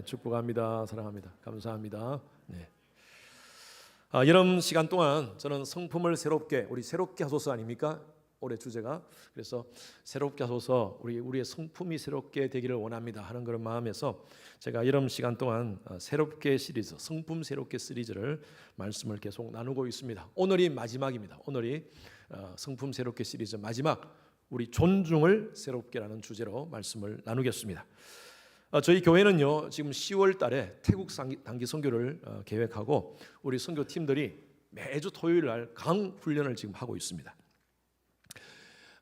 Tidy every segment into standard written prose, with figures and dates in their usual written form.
축복합니다. 사랑합니다. 감사합니다. 네. 이런 시간 동안 저는 성품을 새롭게, 우리 새롭게 하소서 아닙니까? 올해 주제가. 그래서 새롭게 하소서, 우리의 성품이 새롭게 되기를 원합니다 하는 그런 마음에서 제가 이런 시간 동안 새롭게 시리즈, 성품 새롭게 시리즈를 말씀을 계속 나누고 있습니다. 오늘이 마지막입니다. 오늘이 성품 새롭게 시리즈 마지막, 우리 존중을 새롭게라는 주제로 말씀을 나누겠습니다. 저희 교회는요, 지금 10월 달에 태국 단기 선교를 계획하고 우리 선교팀들이 매주 토요일 날 강 훈련을 지금 하고 있습니다.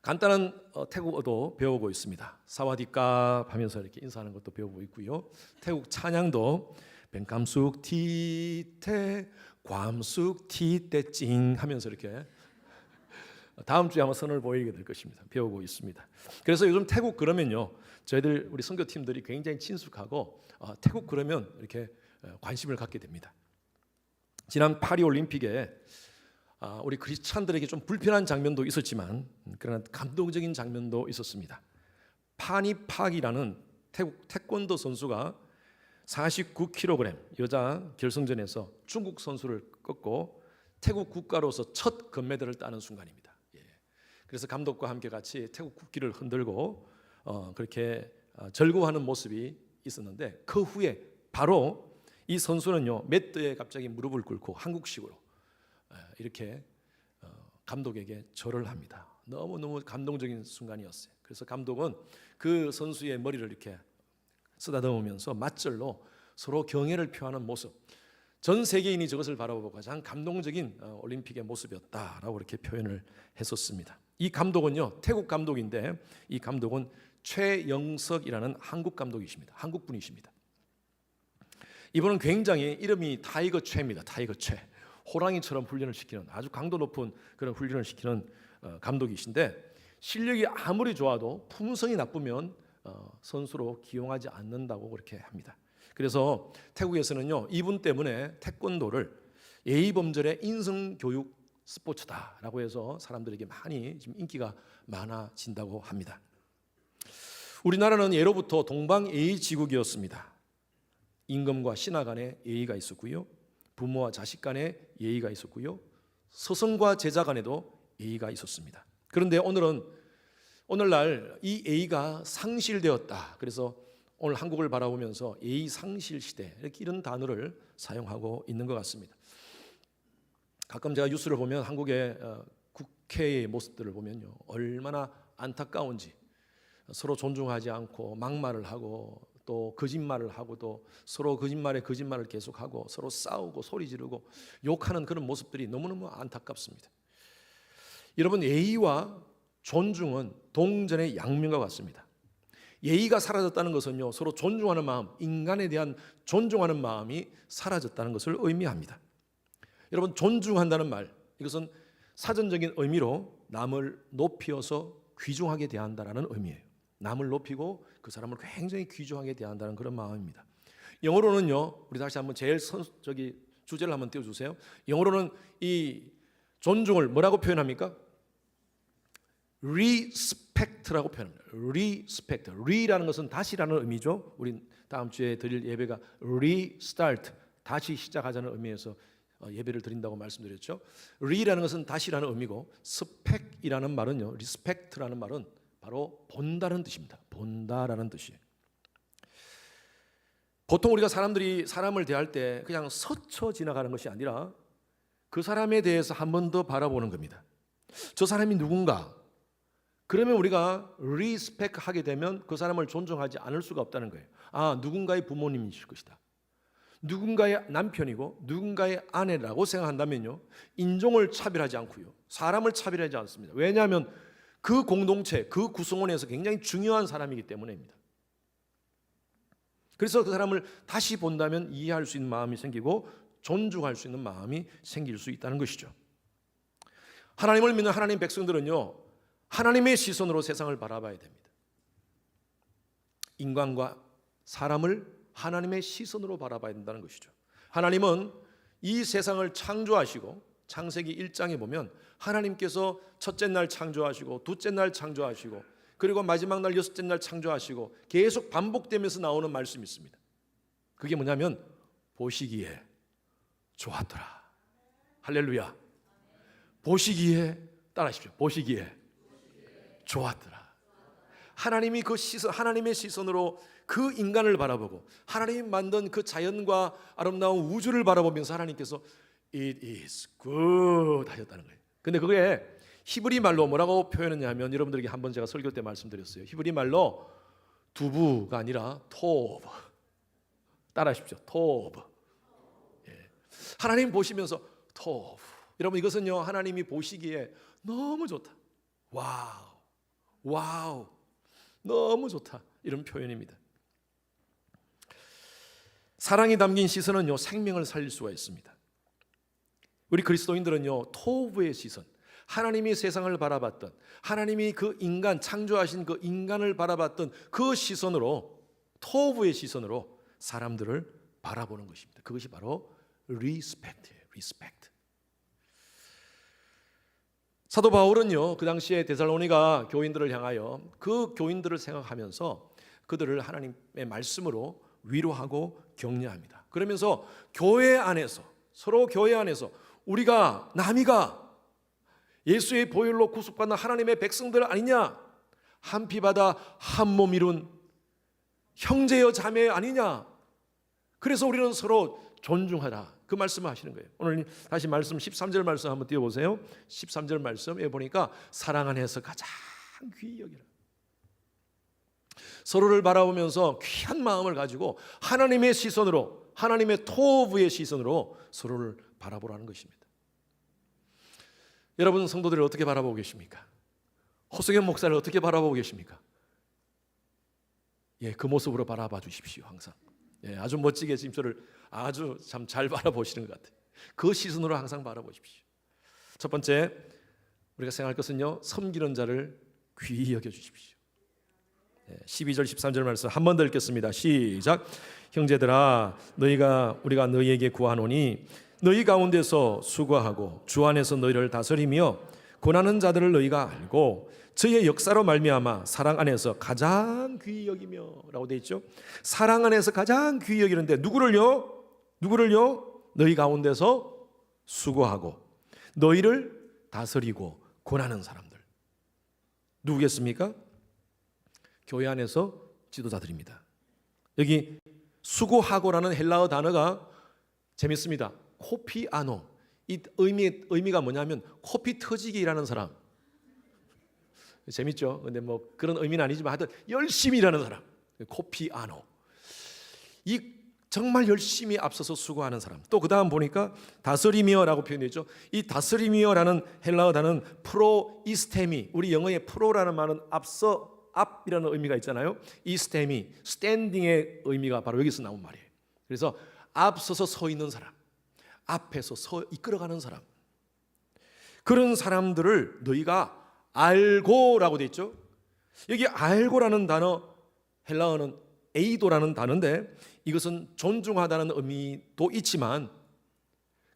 간단한 태국어도 배우고 있습니다. 사와디캅 하면서 이렇게 인사하는 것도 배우고 있고요. 태국 찬양도 벤감숙 티테 괌숙 티테 찡 하면서 이렇게 다음 주에 아마 선을 보이게 될 것입니다. 배우고 있습니다. 그래서 요즘 태국 그러면요, 저희들 우리 선교팀들이 굉장히 친숙하고 태국 그러면 이렇게 관심을 갖게 됩니다. 지난 파리 올림픽에 우리 크리스찬들에게 좀 불편한 장면도 있었지만 그러나 감동적인 장면도 있었습니다. 파니팍이라는 태국 태권도 선수가 49kg 여자 결승전에서 중국 선수를 꺾고 태국 국가로서 첫 금메달을 따는 순간입니다. 그래서 감독과 함께 같이 태국 국기를 흔들고 그렇게 절구하는 모습이 있었는데, 그 후에 바로 이 선수는요, 매트에 갑자기 무릎을 꿇고 한국식으로 이렇게 감독에게 절을 합니다. 너무너무 감동적인 순간이었어요. 그래서 감독은 그 선수의 머리를 이렇게 쓰다듬으면서 맞절로 서로 경애를 표하는 모습, 전 세계인이 저것을 바라보고 가장 감동적인 올림픽의 모습이었다라고 이렇게 표현을 했었습니다. 이 감독은요, 태국 감독인데 이 감독은 최영석이라는 한국 감독이십니다. 한국 분이십니다. 이분은 굉장히 이름이 타이거 최입니다. 타이거 최. 호랑이처럼 훈련을 시키는, 아주 강도 높은 그런 훈련을 시키는 감독이신데, 실력이 아무리 좋아도 품성이 나쁘면 선수로 기용하지 않는다고 그렇게 합니다. 그래서 태국에서는요, 이분 때문에 태권도를 예의범절의 인성교육 스포츠다라고 해서 사람들에게 많이 지금 인기가 많아진다고 합니다. 우리나라는 예로부터 동방예의지국이었습니다. 임금과 신하 간의 예의가 있었고요, 부모와 자식 간의 예의가 있었고요, 스승과 제자 간에도 예의가 있었습니다. 그런데 오늘날 이 예의가 상실되었다. 그래서 오늘 한국을 바라보면서 예의 상실 시대, 이렇게 이런 단어를 사용하고 있는 것 같습니다. 가끔 제가 뉴스를 보면 한국의 국회의 모습들을 보면요, 얼마나 안타까운지, 서로 존중하지 않고 막말을 하고 또 거짓말을 하고 또 서로 거짓말에 거짓말을 계속하고 서로 싸우고 소리 지르고 욕하는 그런 모습들이 너무너무 안타깝습니다. 여러분, 예의와 존중은 동전의 양면과 같습니다. 예의가 사라졌다는 것은요, 서로 존중하는 마음, 인간에 대한 존중하는 마음이 사라졌다는 것을 의미합니다. 여러분, 존중한다는 말, 이것은 사전적인 의미로 남을 높이어서 귀중하게 대한다는 의미예요. 남을 높이고 그 사람을 굉장히 귀중하게 대한다는 그런 마음입니다. 영어로는요, 우리 다시 한번 주제를 한번 띄워주세요. 영어로는 이 존중을 뭐라고 표현합니까? respect라고 표현합니다. respect. re라는 것은 다시라는 의미죠. 우리 다음 주에 드릴 예배가 restart, 다시 시작하자는 의미에서 예배를 드린다고 말씀드렸죠. re라는 것은 다시라는 의미고, spec이라는 말은요, respect라는 말은 바로 본다는 뜻입니다. 본다라는 뜻이에요. 보통 우리가 사람을 대할 때 그냥 스쳐 지나가는 것이 아니라 그 사람에 대해서 한 번 더 바라보는 겁니다. 저 사람이 누군가, 그러면 우리가 리스펙 하게 되면 그 사람을 존중하지 않을 수가 없다는 거예요. 누군가의 부모님이실 것이다, 누군가의 남편이고 누군가의 아내라고 생각한다면요, 인종을 차별하지 않고요, 사람을 차별하지 않습니다. 왜냐하면 그 공동체, 그 구성원에서 굉장히 중요한 사람이기 때문입니다. 그래서 그 사람을 다시 본다면 이해할 수 있는 마음이 생기고 존중할 수 있는 마음이 생길 수 있다는 것이죠. 하나님을 믿는 하나님 백성들은요, 하나님의 시선으로 세상을 바라봐야 됩니다. 인간과 사람을 하나님의 시선으로 바라봐야 된다는 것이죠. 하나님은 이 세상을 창조하시고, 창세기 1장에 보면 하나님께서 첫째 날 창조하시고 둘째 날 창조하시고 그리고 마지막 날 여섯째 날 창조하시고 계속 반복되면서 나오는 말씀이 있습니다. 그게 뭐냐면 보시기에 좋았더라. 할렐루야. 보시기에, 따라하십시오. 보시기에 좋았더라. 하나님이 그 시선, 하나님의 시선으로 그 인간을 바라보고 하나님이 만든 그 자연과 아름다운 우주를 바라보면서 하나님께서 It is good 하셨다는 거예요. 근데 그게 히브리 말로 뭐라고 표현했냐면, 여러분들에게 한번 제가 설교 때 말씀드렸어요. 히브리 말로 두부가 아니라 토브. 따라하십시오. 토브. 예. 하나님 보시면서 토브. 여러분, 이것은요, 하나님이 보시기에 너무 좋다. 와우. 와우. 너무 좋다. 이런 표현입니다. 사랑이 담긴 시선은요, 생명을 살릴 수가 있습니다. 우리 그리스도인들은요, 토브의 시선, 하나님이 세상을 바라봤던, 하나님이 그 인간, 창조하신 그 인간을 바라봤던 그 시선으로, 토브의 시선으로 사람들을 바라보는 것입니다. 그것이 바로 리스펙트예요. 리스펙트. 사도 바울은요, 그 당시에 데살로니가 교인들을 향하여 그 교인들을 생각하면서 그들을 하나님의 말씀으로 위로하고 격려합니다. 그러면서 교회 안에서, 서로 교회 안에서 우리가 남이가 예수의 보혈로 구속받는 하나님의 백성들 아니냐, 한 피 받아 한 몸 이룬 형제여 자매 아니냐, 그래서 우리는 서로 존중하라, 그 말씀을 하시는 거예요. 오늘 다시 말씀 13절 말씀 한번 띄워보세요. 13절 말씀에 보니까 사랑 안에서 가장 귀히 여기라. 서로를 바라보면서 귀한 마음을 가지고 하나님의 시선으로, 하나님의 토브의 시선으로 서로를 바라보라는 것입니다. 여러분 성도들을 어떻게 바라보고 계십니까? 허석영 목사를 어떻게 바라보고 계십니까? 예, 그 모습으로 바라봐 주십시오. 항상. 예, 아주 멋지게 지금 저를 아주 참 잘 바라보시는 것 같아요. 그 시선으로 항상 바라보십시오. 첫 번째, 우리가 생각할 것은요, 섬기는 자를 귀히 여겨 주십시오. 12절 13절 말씀 한 번 더 읽겠습니다. 시작. 형제들아, 우리가 너희에게 구하노니 너희 가운데서 수고하고 주 안에서 너희를 다스리며 고난하는 자들을 너희가 알고 저의 역사로 말미암아 사랑 안에서 가장 귀히 여기며 라고 되어 있죠. 사랑 안에서 가장 귀히 여기는데 누구를요? 너희 가운데서 수고하고 너희를 다스리고 권하는 사람들. 누구겠습니까? 교회 안에서 지도자들입니다. 여기 수고하고라는 헬라어 단어가 재밌습니다. 코피아노. 이 의미가 뭐냐면 코피 터지기 일하는 사람. 재밌죠? 근데 뭐 그런 의미는 아니지만 하여튼 열심히 일하는 사람. 코피아노. 이 정말 열심히 앞서서 수고하는 사람. 또 그 다음 보니까 다스리며라고 표현되죠. 이 다스리며라는 헬라어 단어는 프로이스테미. 우리 영어의 프로라는 말은 앞이라는 의미가 있잖아요. 이스테미, 스탠딩의 의미가 바로 여기서 나온 말이에요. 그래서 앞서서 서 있는 사람, 앞에서 이끌어가는 사람, 그런 사람들을 너희가 알고라고 돼 있죠. 여기 알고라는 단어, 헬라어는 에이도라는 단어인데 이것은 존중하다는 의미도 있지만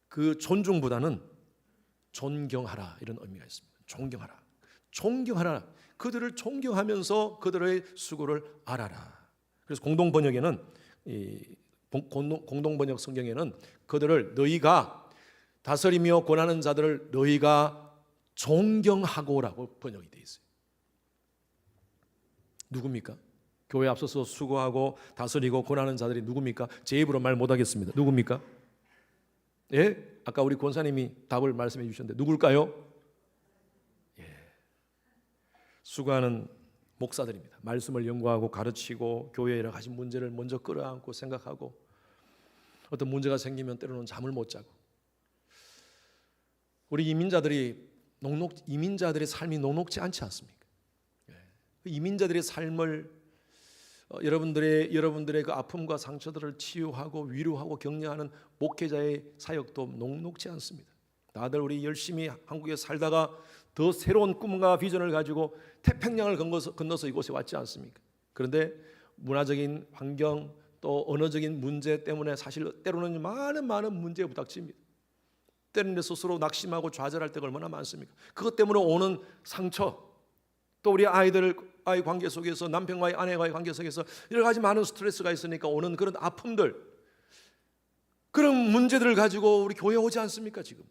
그 존중보다는 존경하라 이런 의미가 있습니다. 존경하라. 그들을 존경하면서 그들의 수고를 알아라. 그래서 공동 번역에는 공동 번역 성경에는 그들을 너희가 다스리며 권하는 자들을 너희가 존경하고라고 번역이 되어 있어요. 누굽니까? 교회 앞서서 수고하고 다스리고 권하는 자들이 누굽니까? 제 입으로 말 못하겠습니다. 누굽니까? 예? 아까 우리 권사님이 답을 말씀해 주셨는데 누굴까요? 예. 수고하는 목사들입니다. 말씀을 연구하고 가르치고 교회에 여러 가지 문제를 먼저 끌어안고 생각하고 어떤 문제가 생기면 때로는 잠을 못 자고 우리 이민자들의 삶이 녹록지 않지 않습니까? 그 이민자들의 삶을 여러분들의 그 아픔과 상처들을 치유하고 위로하고 격려하는 목회자의 사역도 녹록지 않습니다. 다들 우리 열심히 한국에 살다가 더 새로운 꿈과 비전을 가지고 태평양을 건너서 이곳에 왔지 않습니까? 그런데 문화적인 환경 또 언어적인 문제 때문에 사실 때로는 많은 문제에 부닥칩니다. 때로는 스스로 낙심하고 좌절할 때가 얼마나 많습니까? 그것 때문에 오는 상처, 또 우리 아이 관계 속에서 남편과의 아내와의 관계 속에서 여러 가지 많은 스트레스가 있으니까 오는 그런 아픔들, 그런 문제들을 가지고 우리 교회 오지 않습니까? 지금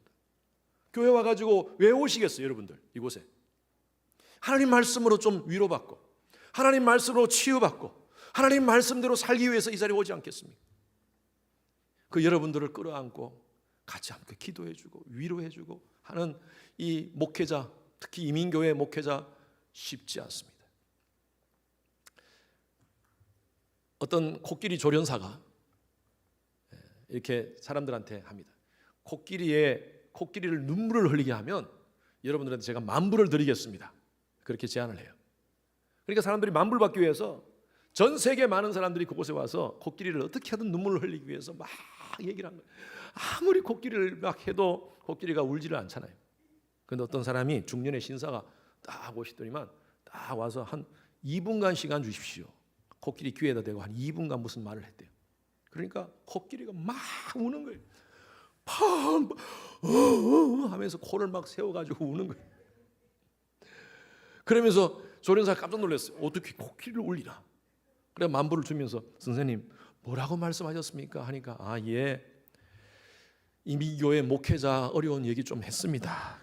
교회 와가지고 왜 오시겠어요? 여러분들 이곳에 하나님 말씀으로 좀 위로받고 하나님 말씀으로 치유받고 하나님 말씀대로 살기 위해서 이 자리에 오지 않겠습니까? 그 여러분들을 끌어안고 같이 함께 기도해주고 위로해주고 하는 이 목회자, 특히 이민교회 목회자 쉽지 않습니다. 어떤 코끼리 조련사가 이렇게 사람들한테 합니다. 코끼리를 눈물을 흘리게 하면 여러분들한테 제가 만불을 드리겠습니다. 그렇게 제안을 해요. 그러니까 사람들이 만불 받기 위해서 전 세계 많은 사람들이 그곳에 와서 코끼리를 어떻게 하든 눈물을 흘리기 위해서 막 얘기를 한 거예요. 아무리 코끼리를 막 해도 코끼리가 울지를 않잖아요. 그런데 어떤 사람이 중년의 신사가 딱 오시더니만 딱 와서 한 2분간 시간 주십시오. 코끼리 귀에다 대고 한 2분간 무슨 말을 했대요. 그러니까 코끼리가 막 우는 거예요. 팡 하면서 코를 막 세워가지고 우는 거예요. 그러면서 조련사가 깜짝 놀랐어요. 어떻게 코끼리를 울리나? 그래 만불을 주면서 선생님 뭐라고 말씀하셨습니까? 하니까 예, 이민교회 목회자 어려운 얘기 좀 했습니다.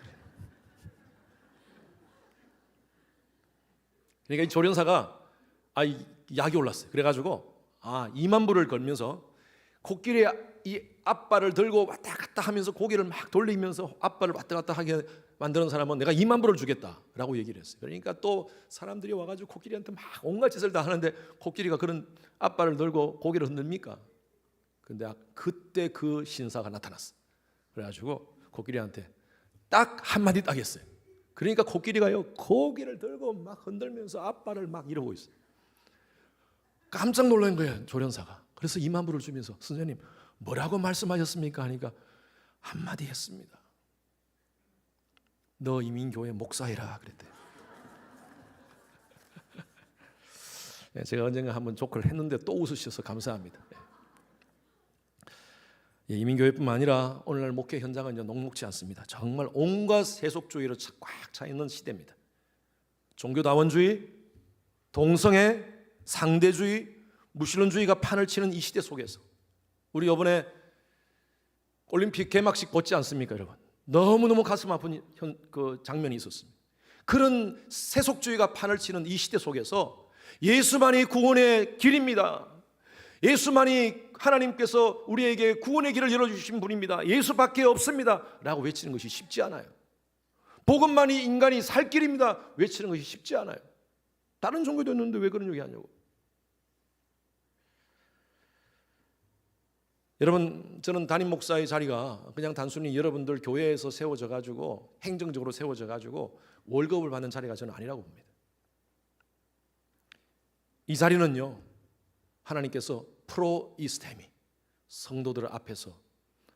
그러니까 이 조련사가 약이 올랐어요. 그래가지고 2만 불을 걸면서 코끼리의 이 앞발을 들고 왔다 갔다 하면서 고개를 막 돌리면서 앞발을 왔다 갔다 하게 만드는 사람은 내가 2만 불을 주겠다라고 얘기를 했어요. 그러니까 또 사람들이 와가지고 코끼리한테 막 온갖 짓을 다 하는데 코끼리가 그런 앞발을 들고 고개를 흔듭니까? 근데 그때 그 신사가 나타났어. 그래가지고 코끼리한테 딱 한마디 딱 했어요. 그러니까 코끼리가요 고개를 들고 막 흔들면서 앞발을 막 이러고 있어요. 깜짝 놀란 거예요 조련사가. 그래서 2만 불을 주면서 선생님 뭐라고 말씀하셨습니까? 하니까 한마디 했습니다. 너 이민교회 목사해라 그랬대요. 제가 언젠가 한번 조크를 했는데 또 웃으셔서 감사합니다. 이민교회뿐만 아니라 오늘날 목회 현장은 녹록지 않습니다. 정말 온갖 세속주의로 꽉 차 있는 시대입니다. 종교다원주의, 동성애, 상대주의, 무신론주의가 판을 치는 이 시대 속에서 우리 이번에 올림픽 개막식 보지 않습니까, 여러분? 너무너무 가슴 아픈 그 장면이 있었습니다. 그런 세속주의가 판을 치는 이 시대 속에서 예수만이 구원의 길입니다. 예수만이 하나님께서 우리에게 구원의 길을 열어주신 분입니다. 예수밖에 없습니다 라고 외치는 것이 쉽지 않아요. 복음만이 인간이 살 길입니다 외치는 것이 쉽지 않아요. 다른 종교도 있는데 왜 그런 얘기 하냐고. 여러분, 저는 담임 목사의 자리가 그냥 단순히 여러분들 교회에서 세워져 가지고 행정적으로 세워져 가지고 월급을 받는 자리가 저는 아니라고 봅니다. 이 자리는요, 하나님께서 프로이스테미, 성도들 앞에서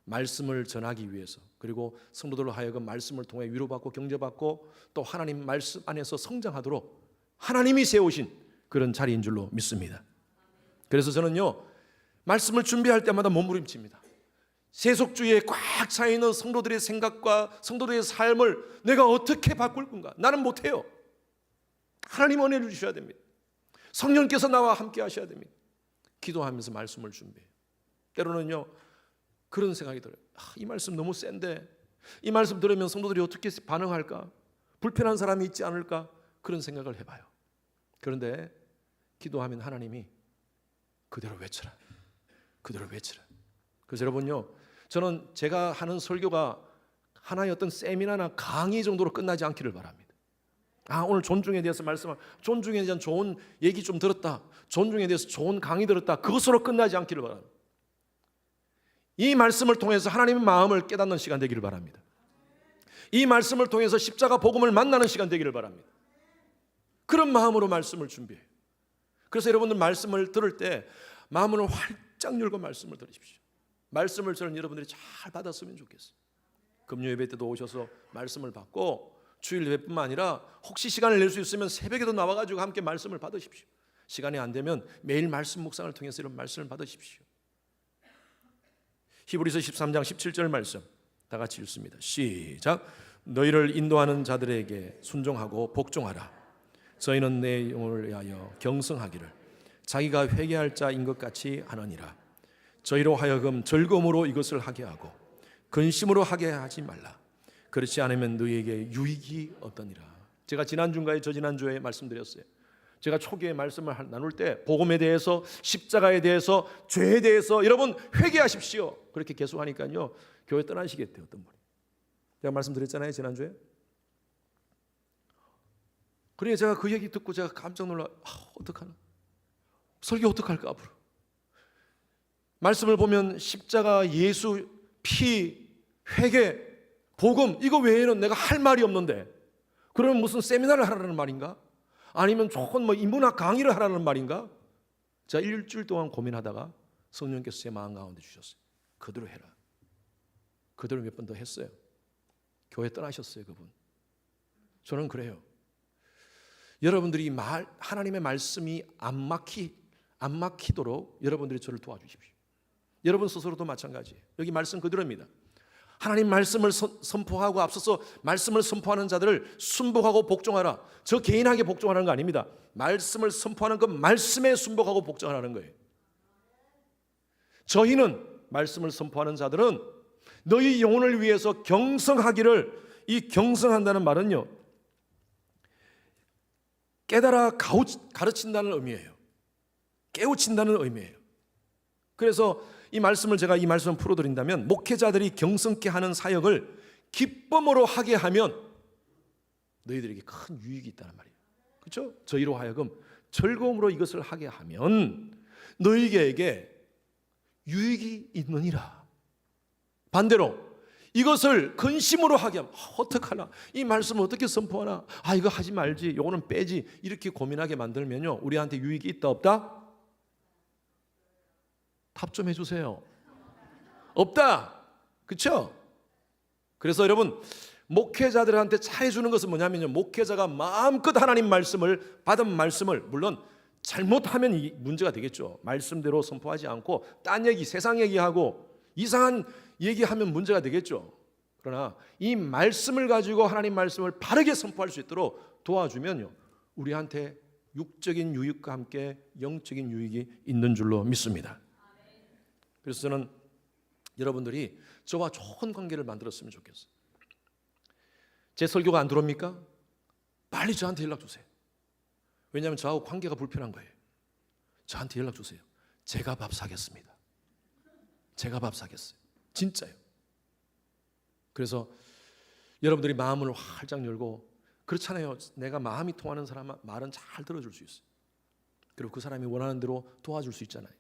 말씀을 전하기 위해서, 그리고 성도들로 하여금 말씀을 통해 위로받고 경제받고 또 하나님 말씀 안에서 성장하도록 하나님이 세우신 그런 자리인 줄로 믿습니다. 그래서 저는요, 말씀을 준비할 때마다 몸부림칩니다. 세속주의에 꽉 차 있는 성도들의 생각과 성도들의 삶을 내가 어떻게 바꿀 건가? 나는 못해요. 하나님 은혜를 주셔야 됩니다. 성령께서 나와 함께 하셔야 됩니다. 기도하면서 말씀을 준비해요. 때로는요 그런 생각이 들어요. 이 말씀 너무 센데 이 말씀 들으면 성도들이 어떻게 반응할까? 불편한 사람이 있지 않을까? 그런 생각을 해봐요. 그런데 기도하면 하나님이 그대로 외쳐라, 그대로 외치라. 그래서 여러분요, 저는 제가 하는 설교가 하나의 어떤 세미나나 강의 정도로 끝나지 않기를 바랍니다. 오늘 존중에 대해서 존중에 대한 좋은 얘기 좀 들었다, 존중에 대해서 좋은 강의 들었다, 그것으로 끝나지 않기를 바랍니다. 이 말씀을 통해서 하나님의 마음을 깨닫는 시간 되기를 바랍니다. 이 말씀을 통해서 십자가 복음을 만나는 시간 되기를 바랍니다. 그런 마음으로 말씀을 준비해요. 그래서 여러분들 말씀을 들을 때 마음을 활짝 열고 말씀을 들으십시오. 말씀을 저는 여러분들이 잘 받았으면 좋겠어요. 금요 예배 때도 오셔서 말씀을 받고 주일 예배뿐만 아니라 혹시 시간을 낼 수 있으면 새벽에도 나와가지고 함께 말씀을 받으십시오. 시간이 안 되면 매일 말씀 묵상을 통해서 이런 말씀을 받으십시오. 히브리서 13장 17절 말씀 다 같이 읽습니다. 시작. 너희를 인도하는 자들에게 순종하고 복종하라. 저희는 내 영혼을 위하여 경성하기를 자기가 회개할 자인 것 같이 하느니라. 저희로 하여금 즐거움으로 이것을 하게 하고 근심으로 하게 하지 말라. 그렇지 않으면 너희에게 유익이 없더니라. 제가 지난주인가에 저지난주에 말씀드렸어요. 제가 초기에 말씀을 나눌 때 복음에 대해서, 십자가에 대해서, 죄에 대해서 여러분 회개하십시오. 그렇게 계속 하니까요 교회 떠나시겠대요. 어떤 분이. 제가 말씀드렸잖아요 지난주에. 그러니까 제가 그 얘기 듣고 제가 깜짝 놀라. 어떡하나, 설교 어떡할까 앞으로. 말씀을 보면 십자가, 예수, 피, 회개, 복음 이거 외에는 내가 할 말이 없는데, 그러면 무슨 세미나를 하라는 말인가? 아니면 좋은 인문학 강의를 하라는 말인가? 제가 일주일 동안 고민하다가 성령께서 제 마음 가운데 주셨어요. 그대로 해라. 그대로 몇 번 더 했어요. 교회 떠나셨어요 그분. 저는 그래요. 여러분들이 하나님의 말씀이 안 막히도록 여러분들이 저를 도와주십시오. 여러분 스스로도 마찬가지예요. 여기 말씀 그대로입니다. 하나님 말씀을 선포하고 앞서서 말씀을 선포하는 자들을 순복하고 복종하라. 저 개인에게 복종하는 거 아닙니다. 말씀을 선포하는 그 말씀에 순복하고 복종하라는 거예요. 저희는 말씀을 선포하는 자들은 너희 영혼을 위해서 경성하기를, 이 경성한다는 말은요 깨달아 가르친다는 의미예요. 깨우친다는 의미예요. 그래서 이 말씀을 제가 이 말씀을 풀어드린다면, 목회자들이 경성케 하는 사역을 기쁨으로 하게 하면 너희들에게 큰 유익이 있다는 말이에요. 그렇죠? 저희로 하여금 즐거움으로 이것을 하게 하면 너희에게 유익이 있느니라. 반대로 이것을 근심으로 하게 하면 어떡하나, 이 말씀을 어떻게 선포하나, 이거 하지 말지, 이거는 빼지, 이렇게 고민하게 만들면요 우리한테 유익이 있다 없다? 답 좀 해주세요. 없다. 그렇죠? 그래서 여러분 목회자들한테 잘해주는 것은 뭐냐면요, 목회자가 마음껏 하나님 말씀을, 받은 말씀을, 물론 잘못하면 이 문제가 되겠죠. 말씀대로 선포하지 않고 딴 얘기, 세상 얘기하고 이상한 얘기하면 문제가 되겠죠. 그러나 이 말씀을 가지고 하나님 말씀을 바르게 선포할 수 있도록 도와주면요 우리한테 육적인 유익과 함께 영적인 유익이 있는 줄로 믿습니다. 그래서 저는 여러분들이 저와 좋은 관계를 만들었으면 좋겠어요. 제 설교가 안 들어옵니까? 빨리 저한테 연락 주세요. 왜냐하면 저하고 관계가 불편한 거예요. 저한테 연락 주세요. 제가 밥 사겠습니다. 제가 밥 사겠어요. 진짜요. 그래서 여러분들이 마음을 활짝 열고, 그렇잖아요. 내가 마음이 통하는 사람 말은 잘 들어줄 수 있어요. 그리고 그 사람이 원하는 대로 도와줄 수 있잖아요.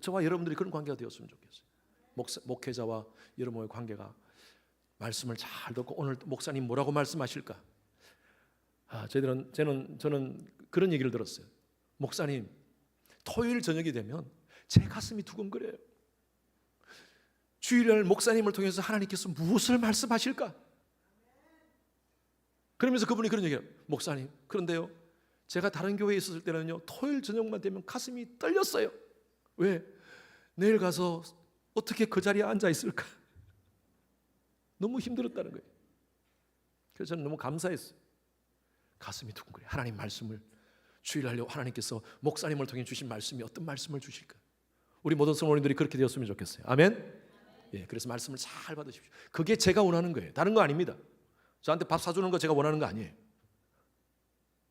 저와 여러분들이 그런 관계가 되었으면 좋겠어요. 목회자와 여러분의 관계가 말씀을 잘 듣고, 오늘 목사님 뭐라고 말씀하실까? 저는 그런 얘기를 들었어요. 목사님, 토요일 저녁이 되면 제 가슴이 두근거려요. 주일날 목사님을 통해서 하나님께서 무엇을 말씀하실까? 그러면서 그분이 그런 얘기해요. 목사님, 그런데요 제가 다른 교회에 있었을 때는요 토요일 저녁만 되면 가슴이 떨렸어요. 왜? 내일 가서 어떻게 그 자리에 앉아 있을까? 너무 힘들었다는 거예요. 그래서 저는 너무 감사했어요. 가슴이 두근거려요. 하나님 말씀을 주일날 하나님께서 목사님을 통해 주신 말씀이 어떤 말씀을 주실까? 우리 모든 성도님들이 그렇게 되었으면 좋겠어요. 아멘. 예, 그래서 말씀을 잘 받으십시오. 그게 제가 원하는 거예요. 다른 거 아닙니다. 저한테 밥 사주는 거 제가 원하는 거 아니에요.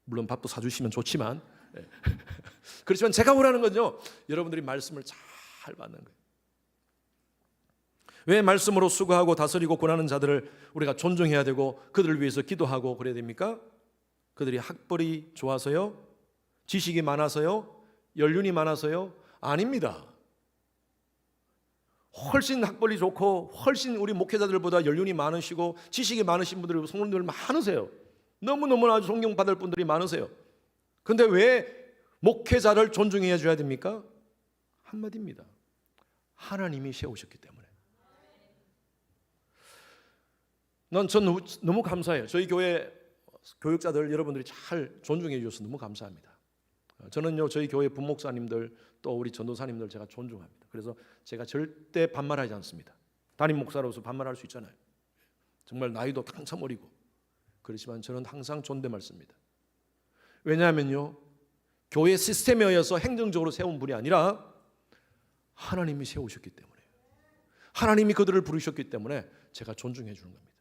물론 밥도 사주시면 좋지만, 예. 그렇지만 제가 원하는 건요 여러분들이 말씀을 잘 받는 거예요. 왜 말씀으로 수고하고 다스리고 권하는 자들을 우리가 존중해야 되고 그들을 위해서 기도하고 그래야 됩니까? 그들이 학벌이 좋아서요? 지식이 많아서요? 연륜이 많아서요? 아닙니다. 훨씬 학벌이 좋고 훨씬 우리 목회자들보다 연륜이 많으시고 지식이 많으신 분들이 성도님들 많으세요. 너무너무 아주 존경받을 분들이 많으세요. 그런데 왜 목회자를 존중해 줘야 됩니까? 한마디입니다. 하나님이 세우셨기 때문에. 전 너무 감사해요. 저희 교회 교육자들 여러분들이 잘 존중해 주셔서 너무 감사합니다. 저는요 저희 교회 부목사님들 또 우리 전도사님들 제가 존중합니다. 그래서 제가 절대 반말하지 않습니다. 담임 목사로서 반말할 수 있잖아요. 정말 나이도 한참 어리고 그렇지만 저는 항상 존댓말 씁니다. 왜냐하면요 교회 시스템에 의해서 행정적으로 세운 분이 아니라 하나님이 세우셨기 때문에, 하나님이 그들을 부르셨기 때문에 제가 존중해 주는 겁니다.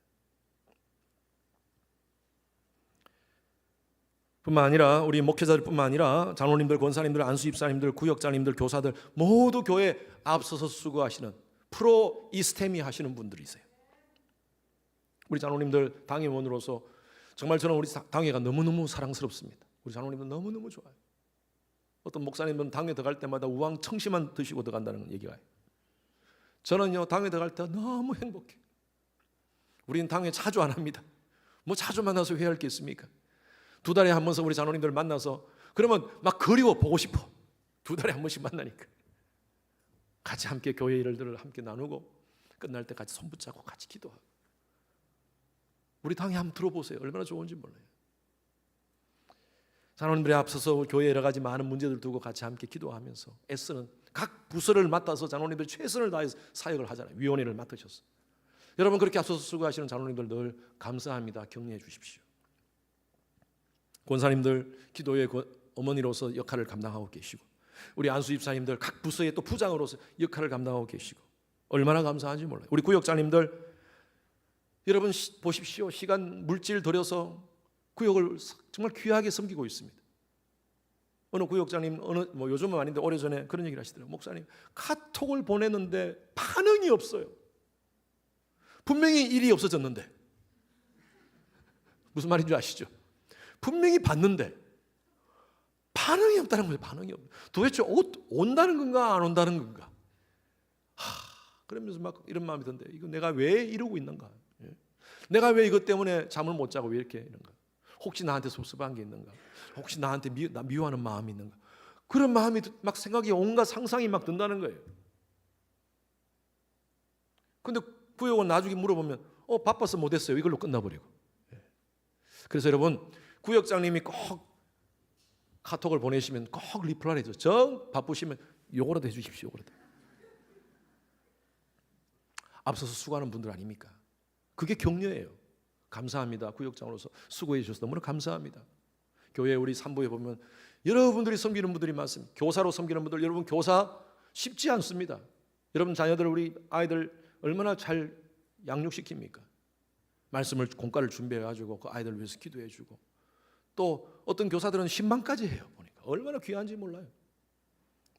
뿐만 아니라 우리 목회자들뿐만 아니라 장로님들, 권사님들, 안수집사님들, 구역장님들, 교사들 모두 교회 앞서서 수고하시는 프로 이스테미 하시는 분들이세요. 우리 장로님들 당회원으로서 정말 저는 우리 당회가 너무너무 사랑스럽습니다. 우리 장로님들 너무너무 좋아요. 어떤 목사님은 당회 들어갈 때마다 우왕 청심만 드시고 들어간다는 얘기가 있어요. 저는요 당회 들어갈 때 너무 행복해요. 우리는 당회 자주 안 합니다. 뭐 자주 만나서 회의할 게 있습니까? 2달에 한 번씩 우리 장로님들 만나서 그러면 막 그리워 보고 싶어. 2달에 한 번씩 만나니까 같이 함께 교회 일들을 함께 나누고 끝날 때 같이 손 붙잡고 같이 기도하고. 우리 당회 한번 들어보세요. 얼마나 좋은지 몰라요. 장로님들이 앞서서 교회 여러 가지 많은 문제들 두고 같이 함께 기도하면서 애쓰는 각 부서를 맡아서 장로님들이 최선을 다해서 사역을 하잖아요. 위원회를 맡으셨어. 여러분 그렇게 앞서서 수고하시는 장로님들 늘 감사합니다. 격려해 주십시오. 권사님들 기도의 어머니로서 역할을 감당하고 계시고, 우리 안수집사님들 각 부서의 또 부장으로서 역할을 감당하고 계시고, 얼마나 감사한지 몰라요. 우리 구역장님들 여러분 보십시오. 시간 물질 들여서 구역을 정말 귀하게 섬기고 있습니다. 어느 구역장님 뭐 요즘은 아닌데 오래전에 그런 얘기를 하시더라고요. 목사님 카톡을 보냈는데 반응이 없어요. 분명히 일이 없어졌는데. 무슨 말인 줄 아시죠? 분명히 봤는데 반응이 없다는 거예요. 반응이 없. 도대체 온다는 건가 안 온다는 건가? 그러면서 막 이런 마음이 든데 이거 내가 왜 이러고 있는가? 내가 왜 이것 때문에 잠을 못 자고 왜 이렇게 이런가? 혹시 나한테 섭섭한 게 있는가? 혹시 나한테 미워하는 마음이 있는가? 그런 마음이 막 생각이 온갖 상상이 막 든다는 거예요. 근데 구역은 나중에 물어보면 바빠서 못했어요. 이걸로 끝나버리고. 그래서 여러분 구역장님이 꼭 카톡을 보내시면 꼭 리플라이 해줘. 정 바쁘시면 요거라도 해주십시오. 요거라도. 앞서서 수고하는 분들 아닙니까? 그게 격려예요. 감사합니다. 구역장으로서 수고해 주셔서 너무나 감사합니다. 교회 우리 산부에 보면 여러분들이 섬기는 분들이 많습니다. 교사로 섬기는 분들, 여러분 교사 쉽지 않습니다. 여러분 자녀들, 우리 아이들 얼마나 잘 양육시킵니까? 말씀을 공과를 준비해가지고 그 아이들 위해서 기도해주고, 또 어떤 교사들은 신방까지 해요. 보니까 얼마나 귀한지 몰라요.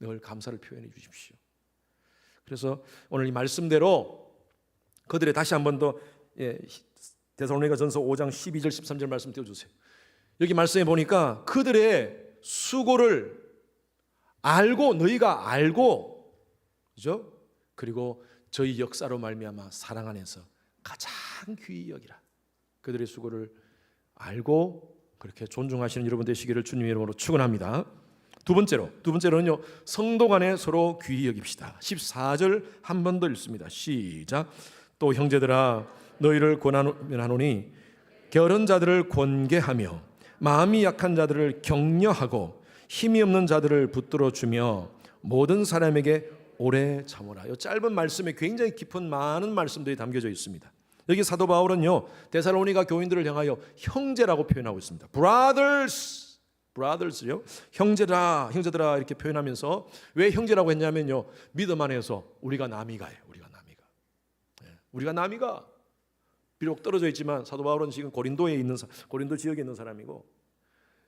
늘 감사를 표현해 주십시오. 그래서 오늘 이 말씀대로 그들의 다시 한 번 더 데살로니가전서 5장 12절 13절 말씀 띄워주세요. 여기 말씀해 보니까 그들의 수고를 알고, 너희가 알고, 그죠? 그리고 저희 역사로 말미암아 사랑 안에서 가장 귀히 여기라. 그들의 수고를 알고 그렇게 존중하시는 여러분 되시기를 주님의 이름으로 축원합니다. 두 번째로는요, 성도 간에 서로 귀히 여깁시다. 14절 한 번 더 읽습니다. 시작. 또 형제들아 너희를 권하노니 게으른 자들을 권계하며 마음이 약한 자들을 격려하고 힘이 없는 자들을 붙들어 주며 모든 사람에게 오래 참으라. 이 짧은 말씀에 굉장히 깊은 많은 말씀들이 담겨져 있습니다. 여기 사도 바울은요 데살로니가 교인들을 향하여 형제라고 표현하고 있습니다. brothers요, 형제들아 이렇게 표현하면서 왜 형제라고 했냐면요, 믿음 안에서 우리가 남이가예요. 우리가 남이가 비록 떨어져 있지만 사도 바울은 지금 고린도 지역에 있는 사람이고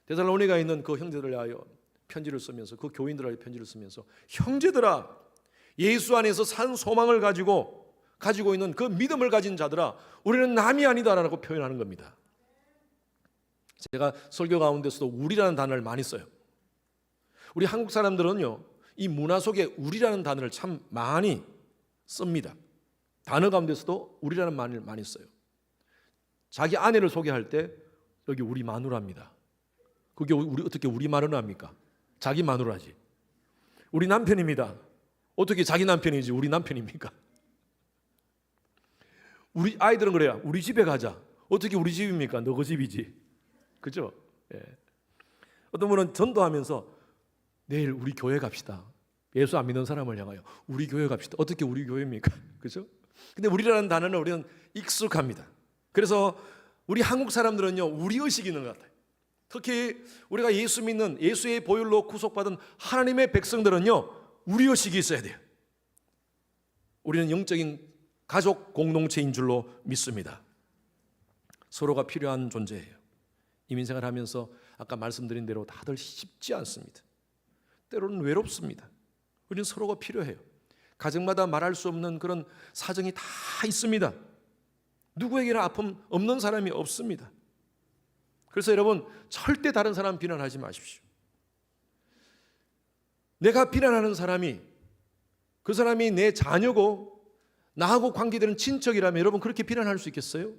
데살로니가에 있는 그 형제들을 위하여 편지를 쓰면서, 그 교인들을 위하여 편지를 쓰면서 형제들아, 예수 안에서 산 소망을 가지고 있는 그 믿음을 가진 자들아, 우리는 남이 아니다라고 표현하는 겁니다. 제가 설교 가운데서도 우리라는 단어를 많이 써요. 우리 한국 사람들은요 이 문화 속에 우리라는 단어를 참 많이 씁니다. 단어 가운데서도 우리라는 말을 많이 써요. 자기 아내를 소개할 때 여기 우리 마누라입니다. 그게 어떻게 우리 마누라 합니까? 자기 마누라지. 우리 남편입니다. 어떻게 자기 남편이지 우리 남편입니까? 우리 아이들은 그래요. 우리 집에 가자. 어떻게 우리 집입니까? 너 그 집이지. 그죠? 예. 어떤 분은 전도하면서 내일 우리 교회 갑시다. 예수 안 믿는 사람을 향하여 우리 교회 갑시다. 어떻게 우리 교회입니까? 그죠? 근데 우리라는 단어는 우리는 익숙합니다. 그래서 우리 한국 사람들은요 우리 의식이 있는 것 같아요. 특히 우리가 예수 믿는, 예수의 보혈로 구속받은 하나님의 백성들은요 우리 의식이 있어야 돼요. 우리는 영적인 가족 공동체인 줄로 믿습니다. 서로가 필요한 존재예요. 이민생활 하면서 아까 말씀드린 대로 다들 쉽지 않습니다. 때로는 외롭습니다. 우리는 서로가 필요해요. 가정마다 말할 수 없는 그런 사정이 다 있습니다. 누구에게나 아픔 없는 사람이 없습니다. 그래서 여러분, 절대 다른 사람 비난하지 마십시오. 내가 비난하는 사람이, 그 사람이 내 자녀고 나하고 관계되는 친척이라면 여러분 그렇게 비난할 수 있겠어요?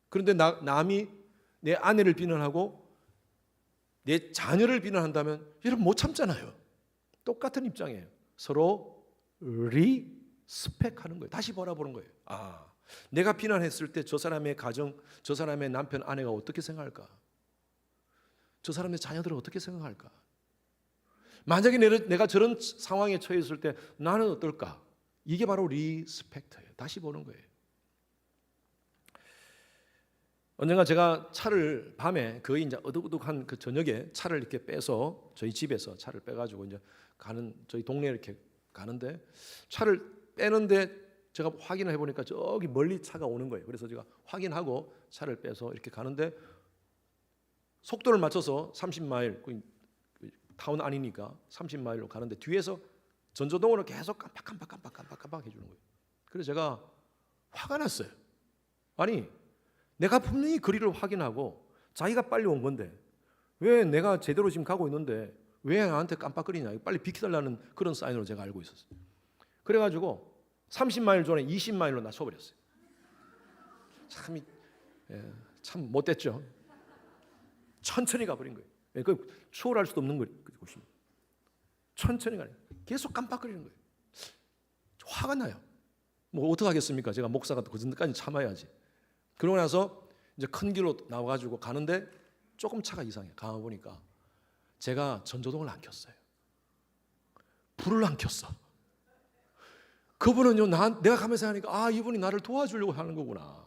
그런데 남이 내 아내를 비난하고 내 자녀를 비난한다면 여러분 못 참잖아요. 똑같은 입장이에요. 서로 리스펙하는 거예요. 다시 바라보는 거예요. 내가 비난했을 때 저 사람의 가정, 저 사람의 남편, 아내가 어떻게 생각할까? 저 사람의 자녀들은 어떻게 생각할까? 만약에 내가 저런 상황에 처했을 때 나는 어떨까? 이게 바로 리스펙트예요. 다시 보는 거예요. 언젠가 제가 차를 밤에 거의 이제 어둑어둑한 그 저녁에 차를 이렇게 빼서 저희 집에서 차를 빼가지고 이제 저희 동네에 이렇게 가는데 차를 빼는데 제가 확인을 해보니까 저기 멀리 차가 오는 거예요. 그래서 제가 확인하고 차를 빼서 이렇게 가는데 속도를 맞춰서 30마일, 타운 아니니까 30마일로 가는데 뒤에서 전조등으로 계속 깜빡깜빡 해주는 거예요. 그래서 제가 화가 났어요. 아니, 내가 분명히 거리를 확인하고 자기가 빨리 온 건데 왜 내가 제대로 지금 가고 있는데 왜 나한테 깜빡거리냐, 빨리 비켜달라는 그런 사인으로 제가 알고 있었어요. 그래가지고 30마일 전에 20마일로 낮춰버렸어요. 참 못됐죠. 천천히 가버린 거예요. 그 추월할 수도 없는 거예요. 천천히 가요. 계속 깜빡거리는 거예요. 화가 나요. 뭐 어떻게 하겠습니까? 제가 목사가 그 정도까지 참아야지. 그러고 나서 이제 큰 길로 나와가지고 가는데 조금 차가 이상해. 가보니까 제가 전조등을 안 켰어요. 불을 안 켰어. 그분은요, 내가 가면서 하니까 이분이 나를 도와주려고 하는 거구나.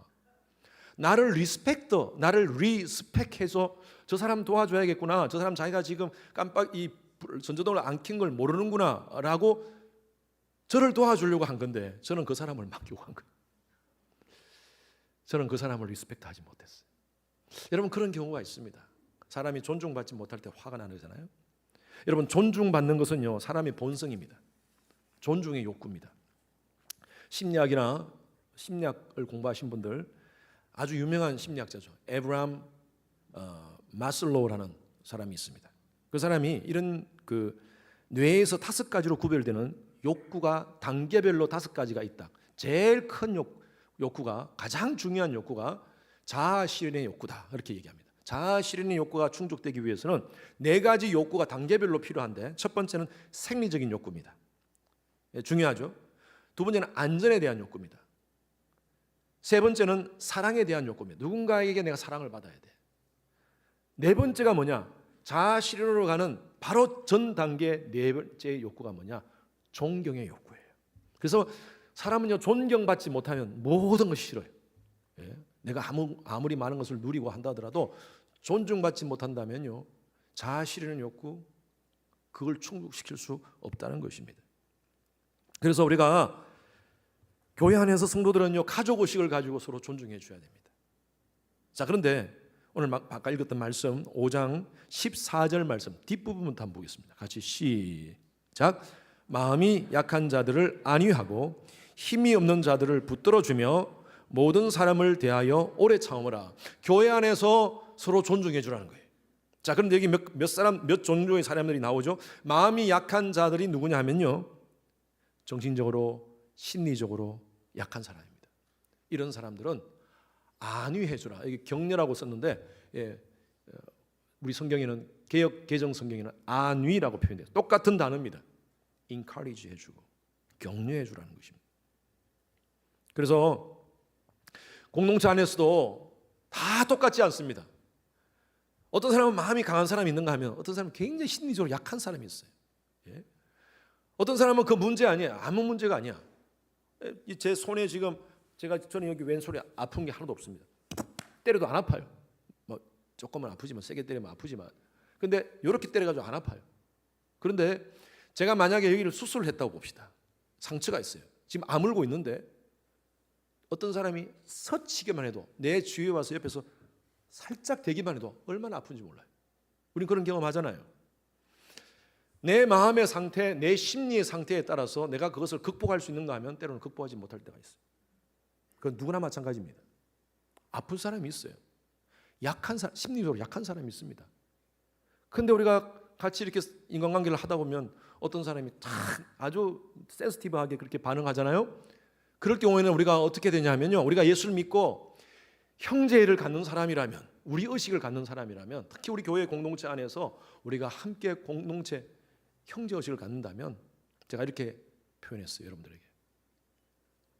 나를 리스펙해서 저 사람 도와줘야겠구나. 저 사람 자기가 지금 이 전조등을 안 킨 걸 모르는구나라고 저를 도와주려고 한 건데 저는 그 사람을 맡기고 한 거예요. 저는 그 사람을 리스펙트하지 못했어요. 여러분, 그런 경우가 있습니다. 사람이 존중받지 못할 때 화가 나는 거잖아요. 여러분, 존중받는 것은요, 사람의 본성입니다. 존중의 욕구입니다. 심리학을 공부하신 분들, 아주 유명한 심리학자죠. 에브람 마슬로우라는 사람이 있습니다. 그 사람이 이런 뇌에서 5가지로 구별되는 욕구가 단계별로 5가지가 있다. 제일 큰 욕구가, 가장 중요한 욕구가 자아 실현의 욕구다. 이렇게 얘기합니다. 자아 실현의 욕구가 충족되기 위해서는 4가지 욕구가 단계별로 필요한데, 첫 번째는 생리적인 욕구입니다. 중요하죠. 두 번째는 안전에 대한 욕구입니다. 세 번째는 사랑에 대한 욕구입니다. 누군가에게 내가 사랑을 받아야 돼. 네 번째가 뭐냐? 자아 실현으로 가는 바로 전 단계 네 번째 욕구가 뭐냐? 존경의 욕구예요. 그래서 사람은요, 존경받지 못하면 모든 것이 싫어요. 내가 아무리 많은 것을 누리고 한다 하더라도 존중받지 못한다면요, 자아 실현의 욕구, 그걸 충족시킬 수 없다는 것입니다. 그래서 우리가 교회 안에서 성도들은요, 가족의식을 가지고 서로 존중해 줘야 됩니다. 자, 그런데 오늘 아까 읽었던 말씀 5장 14절 말씀 뒷부분부터 한번 보겠습니다. 같이 시작. 마음이 약한 자들을 안위하고 힘이 없는 자들을 붙들어주며 모든 사람을 대하여 오래 참으라. 교회 안에서 서로 존중해 주라는 거예요. 자, 그런데 여기 몇 종류의 사람들이 나오죠. 마음이 약한 자들이 누구냐 하면요, 정신적으로, 심리적으로 약한 사람입니다. 이런 사람들은 안위해 주라. 여기 격려라고 썼는데, 우리 성경에는, 개역 개정 성경에는 안위라고 표현돼요. 똑같은 단어입니다. encourage 해주고 격려해 주라는 것입니다. 그래서 공동체 안에서도 다 똑같지 않습니다. 어떤 사람은 마음이 강한 사람이 있는가 하면 어떤 사람은 굉장히 심리적으로 약한 사람이 있어요. 어떤 사람은 그 문제 아니에요. 아무 문제가 아니야. 제 손에 지금 저는 여기 왼손에 아픈 게 하나도 없습니다. 때려도 안 아파요. 뭐 조금은 아프지만, 세게 때리면 아프지만, 근데 이렇게 때려가지고 안 아파요. 그런데 제가 만약에 여기를 수술을 했다고 봅시다. 상처가 있어요. 지금 아물고 있는데 어떤 사람이 스치기만 해도 내 주위에 와서 옆에서 살짝 대기만 해도 얼마나 아픈지 몰라요. 우린 그런 경험 하잖아요. 내 마음의 상태, 내 심리의 상태에 따라서 내가 그것을 극복할 수 있는가 하면 때로는 극복하지 못할 때가 있어요. 그건 누구나 마찬가지입니다. 아픈 사람이 있어요. 약한 사람, 심리적으로 약한 사람이 있습니다. 근데 우리가 같이 이렇게 인간관계를 하다 보면 어떤 사람이 아주 센시티브하게 그렇게 반응하잖아요. 그럴 경우에는 우리가 어떻게 되냐면요, 우리가 예수를 믿고 형제를 갖는 사람이라면, 우리 의식을 갖는 사람이라면, 특히 우리 교회 공동체 안에서 우리가 함께 공동체 형제 의식을 갖는다면, 제가 이렇게 표현했어요. 여러분들에게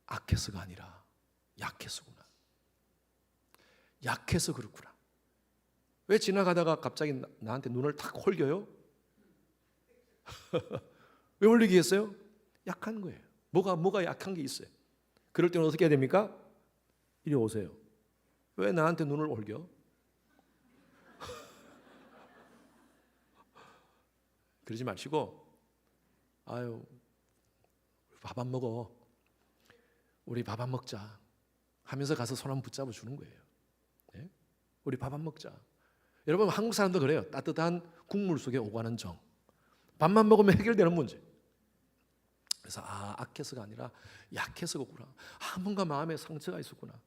악해서가 아니라 약해서구나. 약해서 그렇구나. 왜 지나가다가 갑자기 나한테 눈을 탁 홀겨요? 왜 홀리겠어요? 약한 거예요. 뭐가 약한 게 있어요. 그럴 때는 어떻게 해야 됩니까? 이리 오세요. 왜 나한테 눈을 홀겨? 그러지 마시고, 아유, 밥 안 먹어. 우리 밥 안 먹자 하면서 가서 손 한번 붙잡아 주는 거예요. 네? 우리 밥 안 먹자. 여러분, 한국 사람도 그래요. 따뜻한 국물 속에 오가는 정. 밥만 먹으면 해결되는 문제. 그래서 악해서가 아니라 약해서구나. 뭔가 마음에 상처가 있었구나.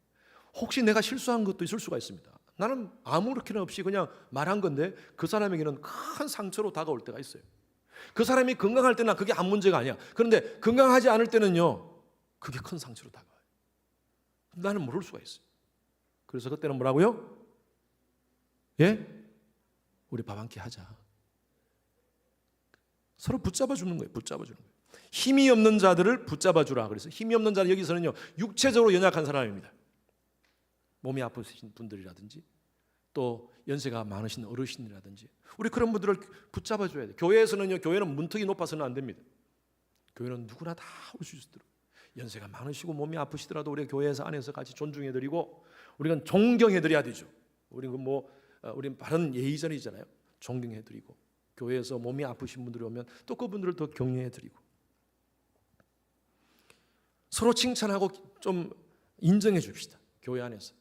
혹시 내가 실수한 것도 있을 수가 있습니다. 나는 아무렇게나 없이 그냥 말한 건데 그 사람에게는 큰 상처로 다가올 때가 있어요. 그 사람이 건강할 때는 그게 아무 문제가 아니야. 그런데 건강하지 않을 때는요, 그게 큰 상처로 다가와요. 나는 모를 수가 있어요. 그래서 그때는 뭐라고요? 예? 우리 밥 한 끼 하자. 서로 붙잡아 주는 거예요. 붙잡아 주는 거예요. 힘이 없는 자들을 붙잡아 주라. 그래서 힘이 없는 자는 여기서는요, 육체적으로 연약한 사람입니다. 몸이 아프신 분들이라든지 또 연세가 많으신 어르신이라든지 우리 그런 분들을 붙잡아 줘야 돼요. 교회에서는요, 교회는 문턱이 높아서는 안 됩니다. 교회는 누구나 다 올 수 있도록 연세가 많으시고 몸이 아프시더라도 우리가 교회에서 안에서 같이 존중해 드리고 우리가 존경해 드려야 되죠. 우리는 바른 예의전이잖아요. 존경해 드리고 교회에서 몸이 아프신 분들이 오면 또 그분들을 더 격려해 드리고 서로 칭찬하고 좀 인정해 줍시다. 교회 안에서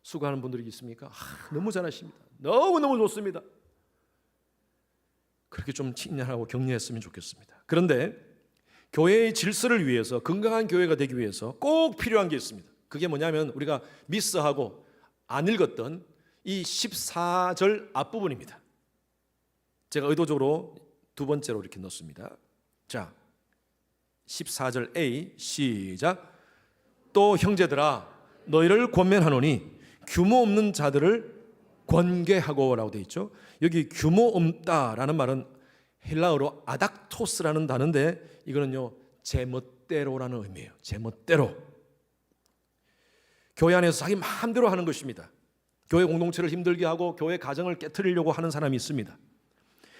수고하는 분들이 있습니까? 너무 잘하십니다. 너무너무 좋습니다. 그렇게 좀 칭찬하고 격려했으면 좋겠습니다. 그런데 교회의 질서를 위해서, 건강한 교회가 되기 위해서 꼭 필요한 게 있습니다. 그게 뭐냐면 우리가 미스하고 안 읽었던 이 14절 앞부분입니다. 제가 의도적으로 두 번째로 이렇게 넣습니다. 자, 14절 A 시작. 또 형제들아 너희를 권면하노니 규모 없는 자들을 권계하고 라고 되어 있죠. 여기 규모 없다라는 말은 헬라어로 아닥토스라는 단어인데 이거는요, 제멋대로라는 의미예요. 제멋대로. 교회 안에서 자기 마음대로 하는 것입니다. 교회 공동체를 힘들게 하고 교회 가정을 깨트리려고 하는 사람이 있습니다.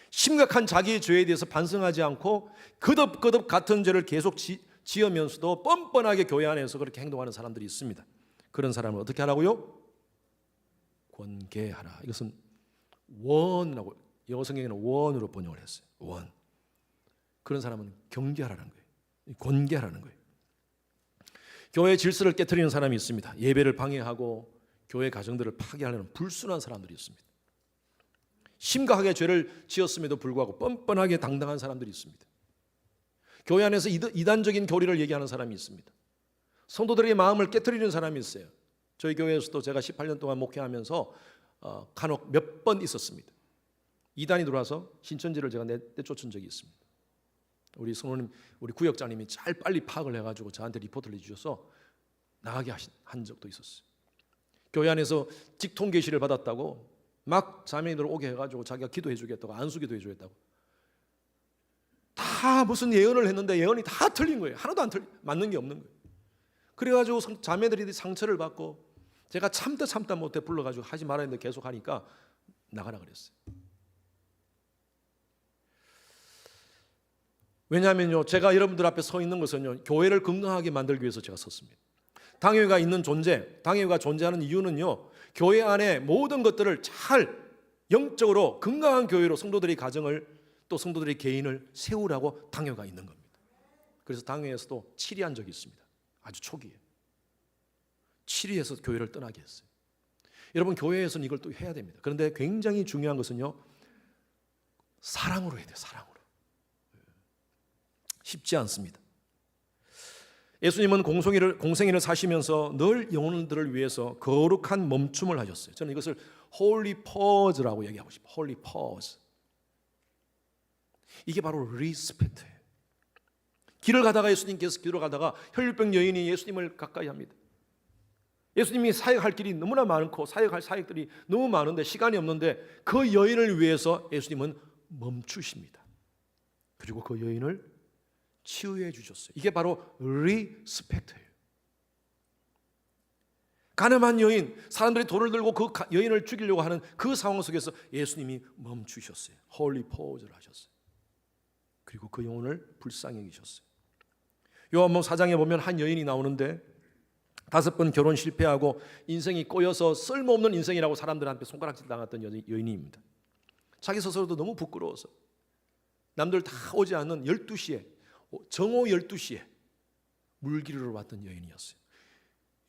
심각한 자기의 죄에 대해서 반성하지 않고 거듭거듭 같은 죄를 계속 지으면서도 뻔뻔하게 교회 안에서 그렇게 행동하는 사람들이 있습니다. 그런 사람을 어떻게 하라고요? 권계하라. 이것은 원이라고, 영어 성경에는 원으로 번역을 했어요. 원. 그런 사람은 경계하라는 거예요. 권계하라는 거예요. 교회 질서를 깨트리는 사람이 있습니다. 예배를 방해하고 교회 가정들을 파괴하려는 불순한 사람들이 있습니다. 심각하게 죄를 지었음에도 불구하고 뻔뻔하게 당당한 사람들이 있습니다. 교회 안에서 이단적인 교리를 얘기하는 사람이 있습니다. 성도들의 마음을 깨트리는 사람이 있어요. 저희 교회에서도 제가 18년 동안 목회하면서 간혹 몇 번 있었습니다. 이단이 들어와서 신천지를 제가 내쫓은 적이 있습니다. 우리 성도님, 우리 구역장님이 잘 빨리 파악을 해가지고 저한테 리포트를 해주셔서 나가게 한 적도 있었어요. 교회 안에서 직통 계시를 받았다고 막 자매인들을 오게 해가지고 자기가 기도해 주겠다고, 안수기도 해주겠다고 다 무슨 예언을 했는데 예언이 다 틀린 거예요. 하나도 안 맞는 게 없는 거예요. 그래가지고 자매들이 상처를 받고 제가 참다 못해 불러가지고 하지 말아야 했는데 계속 하니까 나가라 그랬어요. 왜냐하면요, 제가 여러분들 앞에 서 있는 것은요, 교회를 건강하게 만들기 위해서 제가 섰습니다. 당회가 있는 존재, 당회가 존재하는 이유는요, 교회 안에 모든 것들을 잘 영적으로 건강한 교회로 성도들의 가정을 또 성도들의 개인을 세우라고 당회가 있는 겁니다. 그래서 당회에서도 질의한 적이 있습니다. 아주 초기에 질의해서 교회를 떠나게 했어요. 여러분, 교회에서는 이걸 또 해야 됩니다. 그런데 굉장히 중요한 것은요, 사랑으로 해야 돼요. 사랑으로. 쉽지 않습니다. 예수님은 공생애를 사시면서 늘 영혼들을 위해서 거룩한 멈춤을 하셨어요. 저는 이것을 홀리 퍼즈라고 얘기하고 싶어요. 홀리 퍼즈. 이게 바로 리스펙트예요. 길을 가다가 예수님께서 길을 가다가 혈류병 여인이 예수님을 가까이 합니다. 예수님이 사역할 길이 너무나 많고 사역할 사역들이 너무 많은데 시간이 없는데 그 여인을 위해서 예수님은 멈추십니다. 그리고 그 여인을 치유해 주셨어요. 이게 바로 리스펙트예요. 가늠한 여인, 사람들이 돌을 들고 그 여인을 죽이려고 하는 그 상황 속에서 예수님이 멈추셨어요. 홀리 포즈를 하셨어요. 그리고 그 영혼을 불쌍히 여기셨어요. 요한복음 4장에 보면 한 여인이 나오는데 5번 결혼 실패하고 인생이 꼬여서 쓸모없는 인생이라고 사람들한테 손가락질 당했던 여인입니다. 자기 스스로도 너무 부끄러워서 남들 다 오지 않는 12시에 정오 12시에 물기르러 왔던 여인이었어요.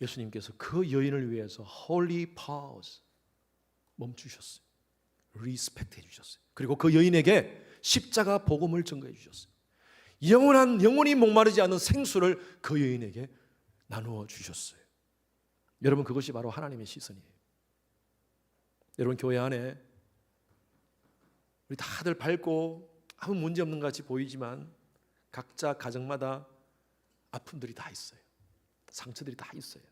예수님께서 그 여인을 위해서 홀리 파우스 멈추셨어요. 리스펙트 해주셨어요. 그리고 그 여인에게 십자가 복음을 전가해 주셨어요. 영원히 목마르지 않는 생수를 그 여인에게 나누어 주셨어요. 여러분, 그것이 바로 하나님의 시선이에요. 여러분, 교회 안에 우리 다들 밝고 아무 문제 없는 것 같이 보이지만 각자 가정마다 아픔들이 다 있어요. 상처들이 다 있어요.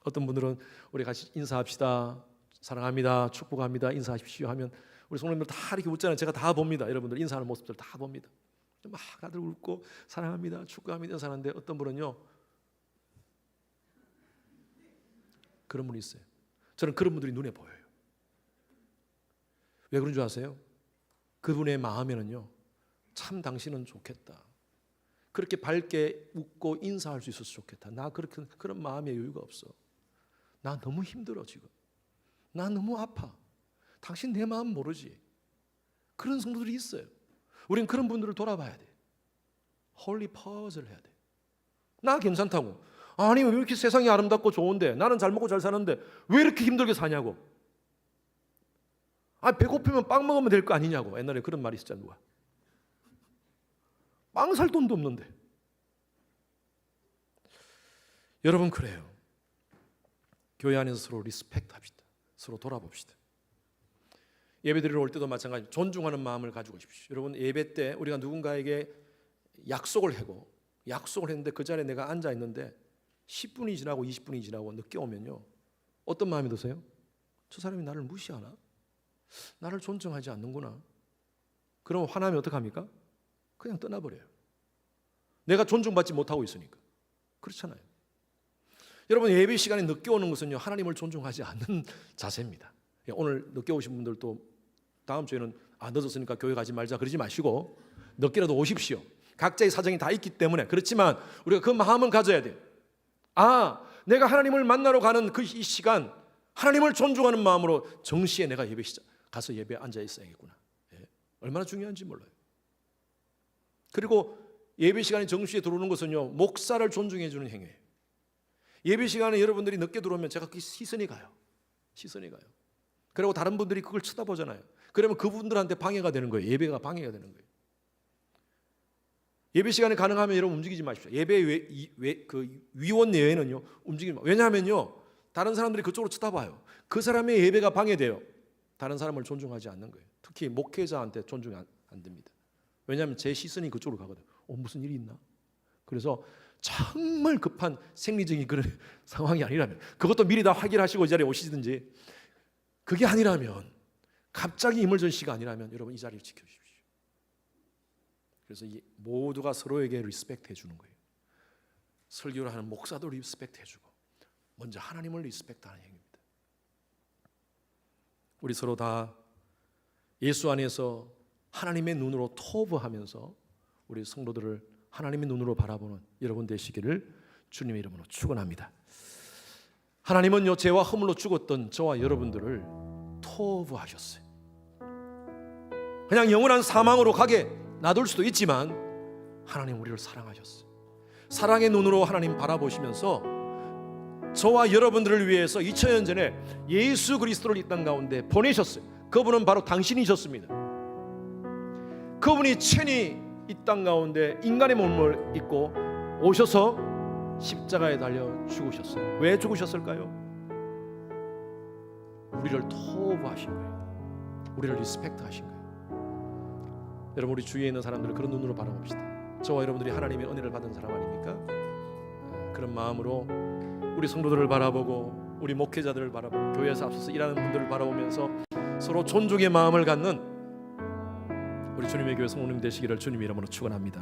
어떤 분들은 우리 같이 인사합시다, 사랑합니다, 축복합니다, 인사하십시오 하면 우리 성도님들 다 이렇게 웃잖아요. 제가 다 봅니다. 여러분들 인사하는 모습들 다 봅니다. 막 다들 웃고 사랑합니다, 축복합니다 인사하는데 어떤 분은요, 그런 분이 있어요. 저는 그런 분들이 눈에 보여요. 왜 그런 줄 아세요? 그분의 마음에는요, 참 당신은 좋겠다, 그렇게 밝게 웃고 인사할 수 있어서 좋겠다, 나 그런 마음의 여유가 없어, 나 너무 힘들어, 지금 나 너무 아파, 당신 내 마음 모르지. 그런 성도들이 있어요. 우리는 그런 분들을 돌아봐야 돼. 홀리 퍼즐을 해야 돼. 나 괜찮다고, 아니 왜 이렇게 세상이 아름답고 좋은데, 나는 잘 먹고 잘 사는데 왜 이렇게 힘들게 사냐고. 배고프면 빵 먹으면 될 거 아니냐고. 옛날에 그런 말이 있었잖아. 누가 빵 살 돈도 없는데. 여러분, 그래요. 교회 안에서 서로 리스펙트 합시다. 서로 돌아봅시다. 예배드리러 올 때도 마찬가지, 존중하는 마음을 가지고 오십시오. 여러분, 예배 때 우리가 누군가에게 약속을 했는데 그 자리에 내가 앉아 있는데 10분이 지나고 20분이 지나고 늦게 오면요, 어떤 마음이 드세요? 저 사람이 나를 무시하나? 나를 존중하지 않는구나. 그럼 화나면 어떡합니까? 그냥 떠나버려요. 내가 존중받지 못하고 있으니까. 그렇잖아요. 여러분, 예배 시간에 늦게 오는 것은요, 하나님을 존중하지 않는 자세입니다. 오늘 늦게 오신 분들도 다음 주에는 늦었으니까 교회 가지 말자 그러지 마시고 늦게라도 오십시오. 각자의 사정이 다 있기 때문에. 그렇지만 우리가 그 마음은 가져야 돼요. 내가 하나님을 만나러 가는 이 시간, 하나님을 존중하는 마음으로 정시에 내가 가서 예배에 앉아 있어야겠구나. 얼마나 중요한지 몰라요. 그리고 예배 시간에 정시에 들어오는 것은요, 목사를 존중해 주는 행위예요. 예배 시간에 여러분들이 늦게 들어오면 제가 그 시선이 가요. 그리고 다른 분들이 그걸 쳐다보잖아요. 그러면 그분들한테 방해가 되는 거예요. 예배가 방해가 되는 거예요. 예배 시간에 가능하면 여러분 움직이지 마십시오. 예배 위원 내에는요, 움직이지 마십시오. 왜냐하면요, 다른 사람들이 그쪽으로 쳐다봐요. 그 사람의 예배가 방해돼요. 다른 사람을 존중하지 않는 거예요. 특히 목회자한테 존중이 안 됩니다. 왜냐하면 제 시선이 그쪽으로 가거든요. 무슨 일이 있나? 그래서 정말 급한 생리적인 그런 상황이 아니라면, 그것도 미리 다 확인하시고 이 자리에 오시든지, 그게 아니라면, 갑자기 이멀전시가 아니라면 여러분 이 자리를 지켜주십시오. 그래서 모두가 서로에게 리스펙트 해주는 거예요. 설교를 하는 목사도 리스펙트 해주고, 먼저 하나님을 리스펙트하는 행위입니다. 우리 서로 다 예수 안에서 하나님의 눈으로 토부하면서 우리 성도들을 하나님의 눈으로 바라보는 여러분 되시기를 주님의 이름으로 축원합니다. 하나님은요, 죄와 허물로 죽었던 저와 여러분들을 토부하셨어요. 그냥 영원한 사망으로 가게 놔둘 수도 있지만 하나님 우리를 사랑하셨어요. 사랑의 눈으로 하나님 바라보시면서 저와 여러분들을 위해서 2000년 전에 예수 그리스도를 이 땅 가운데 보내셨어요. 그분은 바로 당신이셨습니다. 그분이 친히 이 땅 가운데 인간의 몸을 입고 오셔서 십자가에 달려 죽으셨어요. 왜 죽으셨을까요? 우리를 토부하신 거예요. 우리를 리스펙트하신 거예요. 여러분, 우리 주위에 있는 사람들을 그런 눈으로 바라봅시다. 저와 여러분들이 하나님의 은혜를 받은 사람 아닙니까? 그런 마음으로 우리 성도들을 바라보고 우리 목회자들을 바라보고 교회에서 앞서서 일하는 분들을 바라보면서 서로 존중의 마음을 갖는 우리 주님의 교회 성도님 되시기를 주님 이름으로 축원합니다.